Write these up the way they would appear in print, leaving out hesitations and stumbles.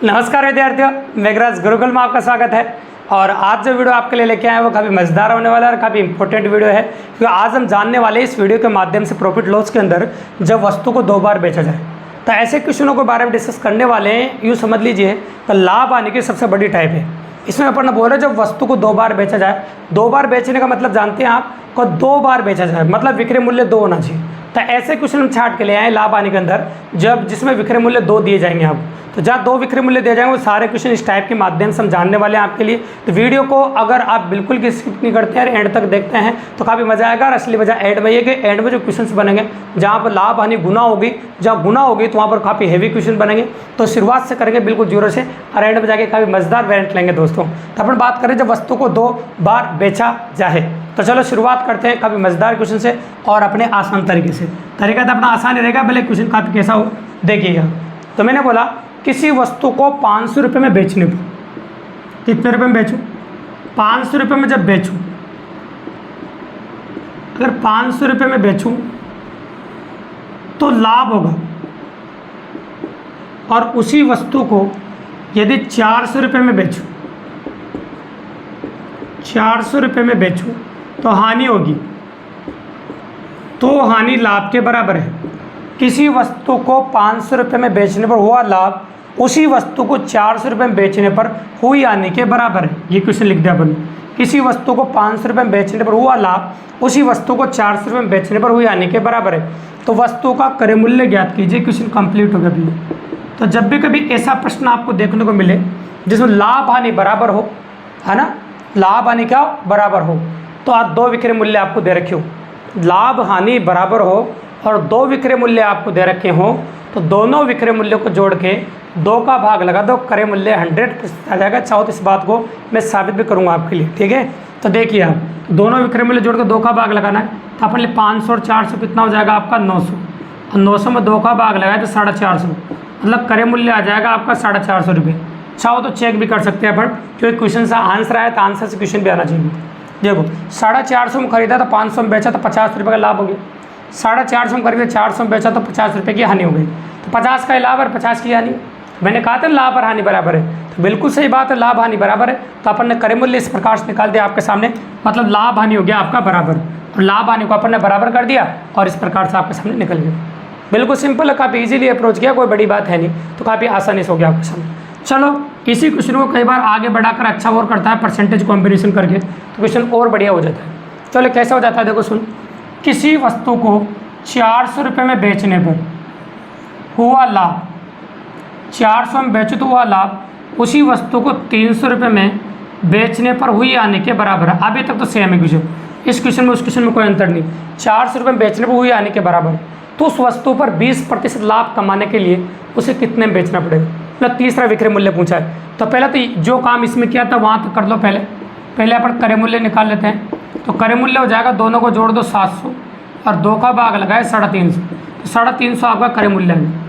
नमस्कार विद्यार्थियों, मेघराज गुरुकुल में आपका स्वागत है। और आज जो वीडियो आपके लिए लेके आए हैं वो काफ़ी मज़ेदार होने वाला है और काफ़ी इंपॉर्टेंट वीडियो है, क्योंकि आज हम जानने वाले हैं इस वीडियो के माध्यम से प्रॉफिट लॉस के अंदर जब वस्तु को 2 बार बेचा जाए तो ऐसे क्वेश्चनों के बारे में डिस्कस करने वाले हैं। यूँ समझ लीजिए तो लाभ आने की सबसे बड़ी टाइप है। इसमें अपन बोल रहे हैं जब वस्तु को 2 बार बेचा जाए, 2 बार बेचने का मतलब जानते हैं आप, को 2 बार बेचा जाए मतलब विक्रय मूल्य 2 होना चाहिए। तो ऐसे क्वेश्चन हम छाट के ले आए लाभ आने के अंदर जब जिसमें विक्रय मूल्य 2 दिए जाएंगे आपको। तो जहाँ 2 विक्रय मूल्य दिए जाएंगे वो सारे क्वेश्चन इस टाइप के माध्यम से हम जानने वाले हैं आपके लिए। तो वीडियो को अगर आप बिल्कुल भी स्किप नहीं करते हैं और एंड तक देखते हैं तो काफ़ी मजा आएगा। और असली मजा एंड में ये कि एंड में जो क्वेश्चन बनेंगे जहाँ पर लाभ हानि गुना होगी, जहाँ गुना होगी तो वहाँ पर काफ़ी हेवी क्वेश्चन बनेंगे। तो शुरुआत से करेंगे बिल्कुल जीरो से और एंड में जाके काफ़ी मजेदार वेरिएंट लेंगे दोस्तों। तो अपन बात करें जब वस्तु को 2 बार बेचा जाए, तो चलो शुरुआत करते हैं काफ़ी मजेदार क्वेश्चन से और अपने आसान तरीके से। तरीका तो अपना आसान ही रहेगा, भले क्वेश्चन काफ़ी कैसा हो देखिएगा। तो मैंने बोला किसी वस्तु को 500 रुपये में बेचने पर, कितने रुपये में बेचूं? 500 रुपये में जब बेचूं, अगर 500 रुपये में बेचूं तो लाभ होगा। और उसी वस्तु को यदि 400 रुपये में बेचूं, 400 रुपये में बेचूं तो हानि होगी। तो हानि लाभ के बराबर है। किसी वस्तु को 500 रुपये में बेचने पर हुआ लाभ उसी वस्तु को 400 रुपये में बेचने पर हुई हानि के बराबर है। ये क्वेश्चन लिख दिया अपन। किसी वस्तु को 500 रुपये में बेचने पर हुआ लाभ उसी वस्तु को 400 रुपये में बेचने पर हुई हानि के बराबर है। तो वस्तु का क्रय मूल्य ज्ञात कीजिए। क्वेश्चन कंप्लीट हो गया भैया। तो जब भी कभी ऐसा प्रश्न आपको देखने को मिले जिसमें लाभ हानि बराबर हो, है ना, लाभ हानि क्या बराबर हो, तो आप 2 विक्रय मूल्य आपको दे रखे हो, लाभ हानि बराबर हो और 2 विक्रय मूल्य आपको दे रखे हो, तो दोनों विक्रय मूल्यों को जोड़ के 2 का भाग लगा दो, क्रय मूल्य 100% आ जाएगा। चाहो तो इस बात को मैं साबित भी करूंगा आपके लिए, ठीक है। तो देखिए आप दोनों विक्रय मूल्य जोड़ के 2 का भाग लगाना है, तो अपन 500 और 400 कितना हो जाएगा आपका 900, और 900 में 2 का भाग लगाए तो 450, मतलब क्रय मूल्य आ जाएगा आपका 450 रुपये। चाहो तो चेक भी कर सकते हैं अपन, क्योंकि क्वेश्चन से आंसर आया तो आंसर से क्वेश्चन भी आना चाहिए। देखो 450 में खरीदा तो 500 में बेचा तो 50 रुपये का लाभ हो गया। 450 में खरीदा 400 में बेचा तो 50 रुपये की हानि हो गई। तो 50 का लाभ और 50 की हानि। मैंने कहा था लाभ और हानि बराबर है, तो बिल्कुल सही बात है, लाभ हानि बराबर है। तो अपन ने क्रय मूल्य इस प्रकार से निकाल दिया आपके सामने, मतलब लाभ हानि हो गया आपका बराबर, और लाभ हानि को अपन ने बराबर कर दिया और इस प्रकार से आपके सामने निकल गया। बिल्कुल सिंपल है, काफ़ी इजीली अप्रोच किया, कोई बड़ी बात है नहीं, तो काफ़ी आसानी से हो गया आपके सामने। चलो इसी क्वेश्चन को कई बार आगे बढ़ाकर अच्छा और करता है परसेंटेज कॉम्बिनेशन करके, तो क्वेश्चन और बढ़िया हो जाता है। चलो कैसा हो जाता है, देखो सुन। किसी वस्तु को 400 रुपये में बेचने पर हुआ लाभ, 400 में बेचो तो हुआ लाभ उसी वस्तु को 300 रुपये में बेचने पर हुई हानि के बराबर है। अभी तक तो सेम है क्वेश्चन, इस क्वेश्चन में उस क्वेश्चन में कोई अंतर नहीं। 400 रुपये में बेचने पर हुई हानि के बराबर है, तो उस वस्तु पर 20% लाभ कमाने के लिए उसे कितने में बेचना पड़ेगा। मतलब तीसरा विक्रय मूल्य पूछा है। तो पहले तो जो काम इसमें किया था वहाँ तक कर लो, पहले अपन क्रय मूल्य निकाल लेते हैं। तो क्रय मूल्य हो जाएगा, दोनों को जोड़ दो 700 और 2 का भाग लगाए 350, तो 350 आपका क्रय मूल्य है।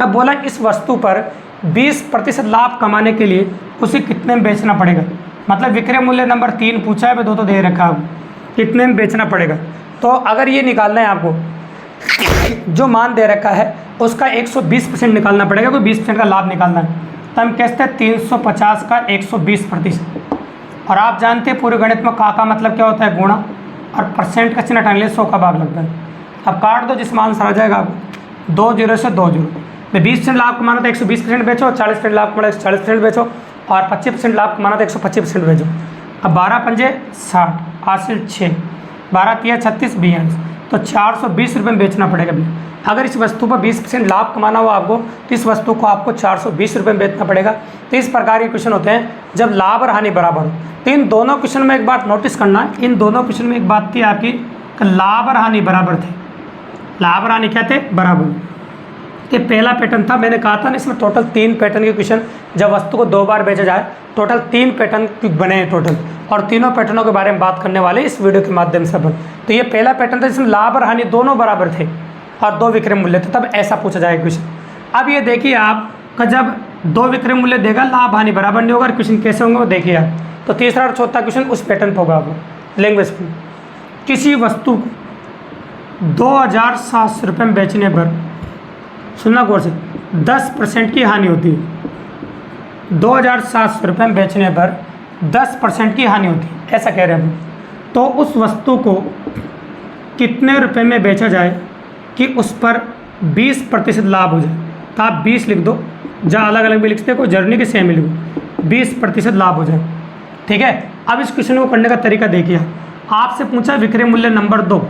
अब बोला इस वस्तु पर 20% लाभ कमाने के लिए उसे कितने में बेचना पड़ेगा। मतलब विक्रय मूल्य नंबर 3 पूछा है, 2 तो दे रखा है, कितने में बेचना पड़ेगा। तो अगर ये निकालना है आपको, जो मान दे रखा है उसका 120% निकालना पड़ेगा, कोई 20% का लाभ निकालना है। तो हम कहते हैं 350 का 120%। और आप जानते हैं पूरे गणित में का मतलब क्या होता है, गुणा, और परसेंट का चिन्ह हटाने के लिए 100 का भाग लगता है। अब काट दो, जिसमें आंसर आ जाएगा आपको 2 0 से 2 0 में 20% लाभ कमाना था 120% बेचो, 40% लाभ कमाना 40% बेचो, और 25% लाभ कमाना था 125% बेचो। अब 12 पंजे 60, 8 से 6, 12 तिया 36, 42, तो 420 रुपये में बेचना पड़ेगा भैया। अगर इस वस्तु पर 20% लाभ कमाना हो आपको, तो इस वस्तु को आपको 420 रुपये में बेचना पड़ेगा। तो इस प्रकार के क्वेश्चन होते हैं जब लाभ और हानि बराबर हो। तो इन दोनों क्वेश्चन में एक बात नोटिस करना, इन दोनों क्वेश्चन में एक बात थी आपकी कि लाभ और हानि बराबर थे। लाभ और हानि क्या थे, बराबर। ये पहला पैटर्न था, मैंने कहा था ना इसमें टोटल 3 पैटर्न के क्वेश्चन जब वस्तु को 2 बार बेचा जाए, टोटल 3 पैटर्न बने हैं टोटल, और तीनों पैटर्नों के बारे में बात करने वाले इस वीडियो के माध्यम से अपन। तो ये पहला पैटर्न था जिसमें लाभ और हानि दोनों बराबर थे और 2 विक्रय मूल्य थे, तब ऐसा पूछा जाएगा क्वेश्चन। अब ये देखिए आप का जब 2 विक्रय मूल्य देगा, लाभ हानि बराबर नहीं होगा, क्वेश्चन कैसे होंगे वो देखिए आप। तो तीसरा और चौथा क्वेश्चन उस पैटर्न पर होगा आपको। लैंग्वेज में किसी वस्तु को 2700 रुपये में बेचने पर, सुनना गौर से, 10% की हानि होती है। 2,700 रुपये में बेचने पर 10% की हानि होती है, ऐसा कह रहे हैं हम। तो उस वस्तु को कितने रुपए में बेचा जाए कि उस पर 20% लाभ हो जाए। तो आप 20 लिख दो, जहाँ अलग अलग भी लिखते कोई जर्नी के सेम ही लिखो, 20% लाभ हो जाए। ठीक है, अब इस क्वेश्चन को करने का तरीका देखिए। आपसे पूछा विक्रय मूल्य नंबर 2।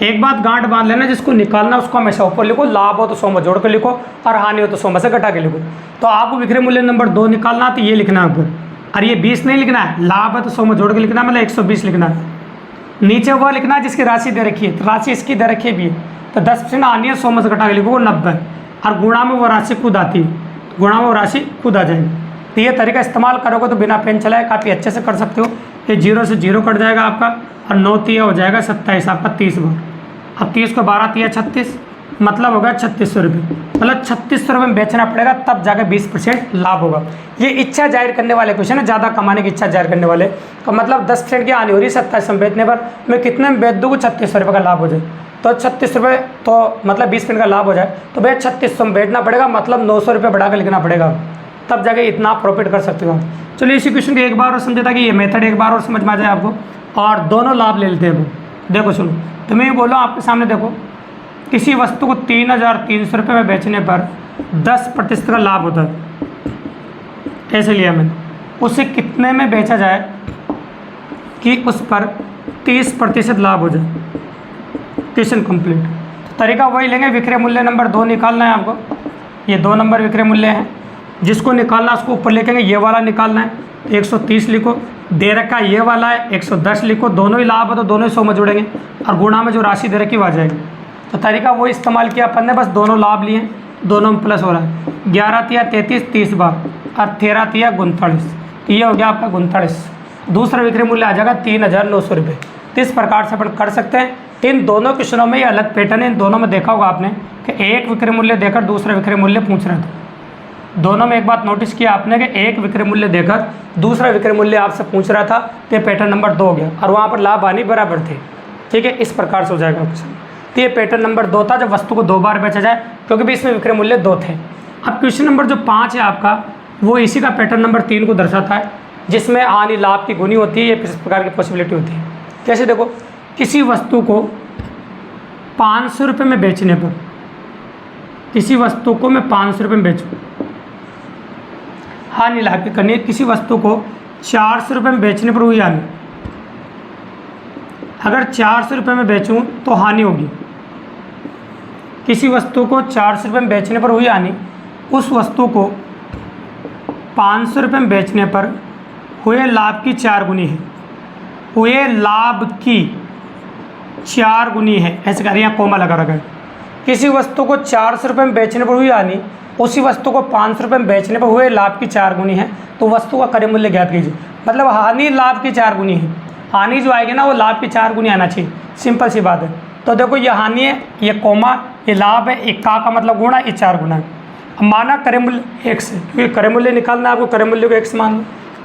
एक बात गांठ बांध लेना, जिसको निकालना उसको हमेशा ऊपर लिखो, लाभ हो तो 100 में जोड़ के लिखो और हानि हो तो 100 में से घटा के लिखो। तो आपको विक्रय मूल्य नंबर 2 निकालना तो ये लिखना है ऊपर, और ये 20 नहीं लिखना है, लाभ है तो 100 में जोड़ के लिखना है, मतलब 120 लिखना है। नीचे वह लिखना है जिसकी राशि दे रखी है, तो राशि इसकी दे रखी है भी है, तो 10% हानि है, 100 में से घटा के लिखो 90, और गुणा में वो राशि खुद आती है, गुणा में वो राशि खुद आ जाएगी। तो ये तरीका इस्तेमाल करोगे तो बिना पेन चलाए काफ़ी अच्छे से कर सकते हो। ये 0 से 0 कट जाएगा आपका, और 9 तिया हो जाएगा 27 आपका 30 बार। अब 30 को 12 तिया 36, मतलब होगा 3600 रुपये, मतलब 3600 रुपये में बेचना पड़ेगा, तब जाकर 20% लाभ होगा। ये इच्छा जाहिर करने वाले क्वेश्चन है, ज़्यादा कमाने की इच्छा जाहिर करने वाले का मतलब 10% की हानि हो रही है 2700 में बेचने पर, मैं कितने में बेच दूँ 3600 रुपये का लाभ हो जाए। तो 36 रुपये तो मतलब 20% का लाभ हो जाए, तो भैया 3600 में बेचना पड़ेगा, मतलब 900 रुपये बढ़ा कर लिखना पड़ेगा, तब जाके इतना प्रॉफिट कर सकते हो। चलिए इसी क्वेश्चन को एक बार और समझे ताकि ये मेथड एक बार और समझ में आ जाए आपको, और दोनों लाभ ले लेते हैं वो। देखो सुनो, तो मैं बोलो आपके सामने, देखो किसी वस्तु को 3,300 रुपये में बेचने पर 10% का लाभ होता है, ऐसे लिया मैंने। उसे कितने में बेचा जाए कि उस पर 30% लाभ हो जाए। Question complete. तरीका वही लेंगे, विक्रय मूल्य नंबर 2 निकालना है आपको। ये 2 नंबर विक्रय मूल्य है, जिसको निकालना उसको ऊपर लिखेंगे, ये वाला निकालना है 130 लिखो, दे रखा ये वाला है 110 लिखो, दोनों ही लाभ है तो दोनों ही 100 में जोड़ेंगे, और गुणा में जो राशि दे रखी वो आ जाएगी। तो तरीका वो इस्तेमाल किया अपन ने, बस दोनों लाभ लिए, दोनों में प्लस हो रहा है। 11 तिया 33 30 बार, और 13 तिया 39, तो ये हो गया आपका 39। दूसरा विक्रय मूल्य आ जाएगा 3,900 रुपये। तो इस प्रकार से अपन कर सकते हैं। इन दोनों क्वेश्चनों में ये अलग पैटर्न है, इन दोनों में देखा होगा आपने कि एक विक्रय मूल्य देकर दूसरा विक्रय मूल्य पूछ रहा था। दोनों में एक बात नोटिस किया आपने कि एक विक्रय मूल्य देकर दूसरा विक्रय मूल्य आपसे पूछ रहा था, तो ये पैटर्न नंबर 2 हो गया, और वहाँ पर लाभ हानि बराबर थे। ठीक है, इस प्रकार से हो जाएगा क्वेश्चन। तो ये पैटर्न नंबर 2 था, जब वस्तु को 2 बार बेचा जाए, क्योंकि भी इसमें विक्रय मूल्य 2 थे। अब क्वेश्चन नंबर जो 5 है आपका, वो इसी का पैटर्न नंबर 3 को दर्शाता है, जिसमें हानि लाभ की गुनी होती है। ये किस प्रकार की पॉसिबिलिटी होती है, कैसे देखो, किसी वस्तु को 500 रुपये में बेचने पर, किसी वस्तु को मैं 500 रुपये में बेचूँ, हानि लाभ की करनी है। किसी वस्तु को 400 रुपये में बेचने पर हुई हानि, अगर 400 रुपये में बेचूं तो हानि होगी। किसी वस्तु को 400 रुपये में बेचने पर हुई हानि, उस वस्तु को 500 रुपये में बेचने पर हुए लाभ की 4 गुनी है, हुए लाभ की 4 गुनी है, ऐसे कर यहाँ कोमा लगा रखा है। किसी वस्तु को 400 रुपये में बेचने पर हुई हानि, उसी वस्तु को 500 रुपये में बेचने पर हुए लाभ की 4 गुनी है, तो वस्तु का क्रय मूल्य ज्ञात कीजिए। मतलब हानि लाभ की 4 गुनी है, हानि जो आएगी ना वो लाभ की 4 गुनी आना चाहिए, सिंपल सी बात है। तो देखो ये हानि है, ये कोमा, ये लाभ है, एक का मतलब गुणा, ये 4 गुना है। अब माना क्रय मूल्य x है, क्योंकि क्रय मूल्य निकालना है आपको, क्रय मूल्य को x मान लो।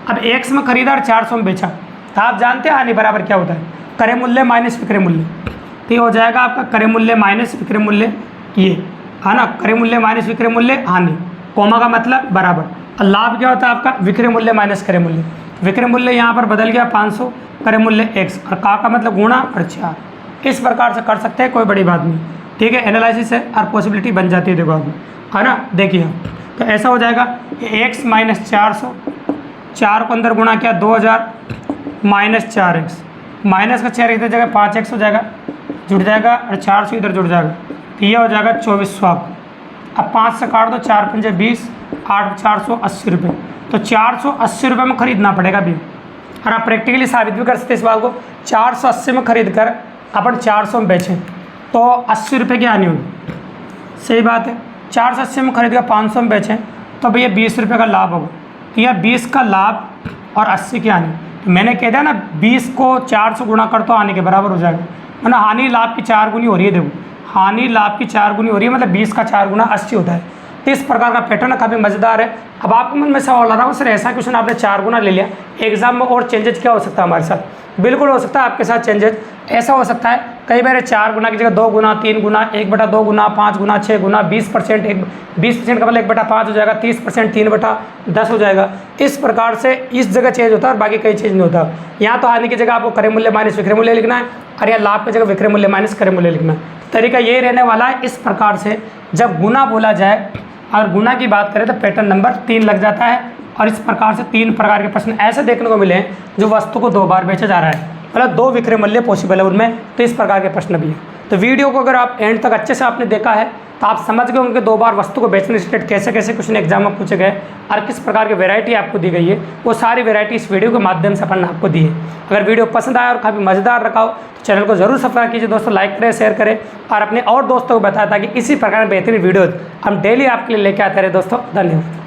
अब x में खरीदा और 400 में बेचा, तो आप जानते हैं हानि बराबर क्या होता है, क्रय मूल्य माइनस विक्रय मूल्य। तो ये हो जाएगा आपका क्रय मूल्य माइनस विक्रय मूल्य, ये है ना, क्रय मूल्य माइनस विक्रय मूल्य हानि, कोमा का मतलब बराबर। और लाभ क्या होता है आपका, विक्रय मूल्य माइनस क्रय मूल्य। विक्रय मूल्य यहाँ पर बदल गया 500, क्रय मूल्य x, और का मतलब गुणा और 4। इस प्रकार से कर सकते हैं, कोई बड़ी बात नहीं। ठीक है, एनालिसिस है और पॉसिबिलिटी बन जाती है, देखो आप, है ना। देखिए तो ऐसा हो जाएगा x माइनस 400, 4 को अंदर गुणा किया 2000 माइनस 4x, माइनस का 4 इधर जगह 5x हो जाएगा, जुड़ जाएगा, और 400 इधर जुड़ जाएगा, तो ये हो जाएगा 2400 आपको। अब 5 से काट दो, 4 पंजे 20, 8 480 रुपये। तो 480 रुपये में खरीदना पड़ेगा भी, और आप प्रैक्टिकली साबित भी कर सकते हैं इस बात को। 480 में खरीद कर अपन 400 में बेचें तो 80 रुपये की हानि होगी, सही बात है। 480 में खरीद कर 500 में बेचें तो भैया 20 रुपये का लाभ होगा। तो यह 20 का लाभ और 80 की हानि, तो मैंने कह दिया ना 20 को 400 गुणा कर तो हानि के बराबर हो जाएगा, मतलब हानि लाभ की 4 गुनी हो रही है। देखो हानि लाभ की 4 गुनी हो रही है, मतलब 20 का 4 गुना 80 होता है। तो इस प्रकार का पैटर्न काफ़ी मज़ेदार है। अब आपके मन में सवाल आ रहा है सर ऐसा क्वेश्चन आपने 4 गुना ले लिया, एग्जाम में और चेंजेस क्या हो सकता है हमारे साथ? बिल्कुल हो सकता है आपके साथ चेंजेस। ऐसा हो सकता है कई बार 4 गुना की जगह 2 गुना, 3 गुना, 1/2 गुना, 5 गुना, 6 गुना, 20%, 20% का मतलब 1/5 हो जाएगा, 30% 3/10 हो जाएगा। इस प्रकार से इस जगह चेंज होता है और बाकी कई चेंज नहीं होता। यहाँ तो हानि की जगह आपको क्रय मूल्य माइनस विक्रय मूल्य लिखना है और यहाँ लाभ की जगह विक्रय मूल्य माइनस क्रय मूल्य लिखना है। तरीका ये रहने वाला है। इस प्रकार से जब गुना बोला जाए और गुना की बात करें तो पैटर्न नंबर 3 लग जाता है और इस प्रकार से 3 प्रकार के प्रश्न ऐसे देखने को मिले हैं जो वस्तु को 2 बार बेचा जा रहा है, मतलब 2 विक्रय मूल्य पॉसिबल है उनमें, तो इस प्रकार के प्रश्न भी है। तो वीडियो को अगर आप एंड तक अच्छे से आपने देखा है तो आप समझ गए होंगे 2 बार वस्तु को बेचने से कैसे कैसे क्वेश्चन एग्जाम में पूछे गए और किस प्रकार की वैरायटी आपको दी गई है, वो सारी वैरायटी इस वीडियो के माध्यम से अपन ने आपको दी है। अगर वीडियो पसंद आया और काफ़ी मज़ेदार रखा हो तो चैनल को जरूर सब्सक्राइब कीजिए दोस्तों, लाइक करें, शेयर करें और अपने और दोस्तों को बताएं ताकि इसी प्रकार की बेहतरीन वीडियो हम डेली आपके लिए लेके आते रहे दोस्तों। धन्यवाद।